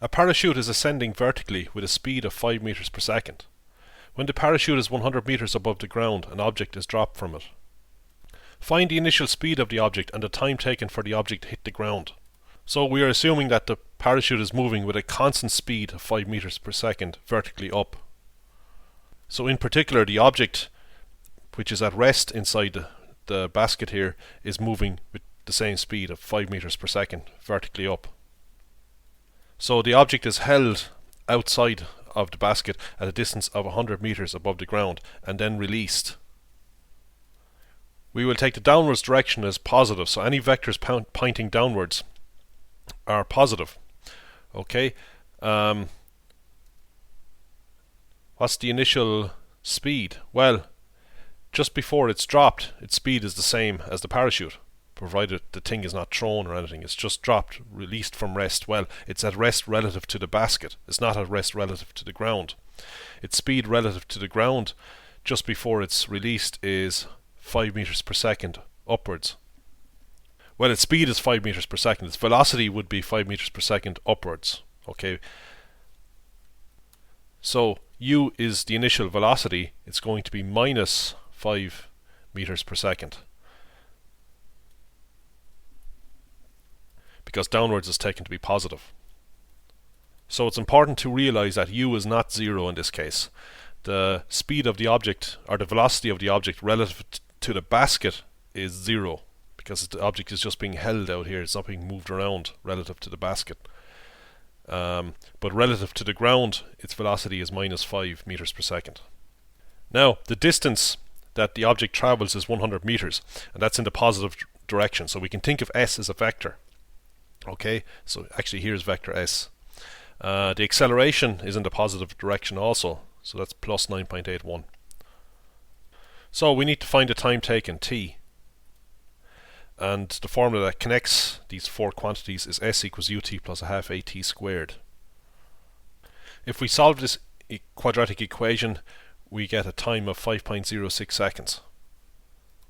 A parachute is ascending vertically with a speed of 5 meters per second. When the parachute is 100 meters above the ground, an object is dropped from it. Find the initial speed of the object and the time taken for the object to hit the ground. So we are assuming that the parachute is moving with a constant speed of 5 meters per second vertically up. So in particular, the object which is at rest inside the basket here is moving with the same speed of 5 meters per second vertically up. So the object is held outside of the basket at a distance of 100 meters above the ground and then released. We will take the downwards direction as positive, so any vectors pointing downwards are positive. Okay. What's the initial speed? Well, just before it's dropped, its speed is the same as the parachute, provided the thing is not thrown or anything. It's just dropped, released from rest. Well, it's at rest relative to the basket. It's not at rest relative to the ground. Its speed relative to the ground just before it's released is 5 meters per second upwards. Well, its speed is 5 meters per second. Its velocity would be 5 meters per second upwards. Okay. So u is the initial velocity. It's going to be minus 5 meters per second, because downwards is taken to be positive. So it's important to realize that u is not 0 in this case. The speed of the object, or the velocity of the object relative to the basket, is 0, because the object is just being held out here. It's not being moved around relative to the basket. But relative to the ground, its velocity is minus 5 meters per second. Now, the distance that the object travels is 100 meters, and that's in the positive direction. So we can think of s as a vector. Okay, so actually here's vector s. The acceleration is in the positive direction also, so that's plus 9.81. So we need to find the time taken, t. And the formula that connects these four quantities is s equals ut plus a half at squared. If we solve this quadratic equation, we get a time of 5.06 seconds.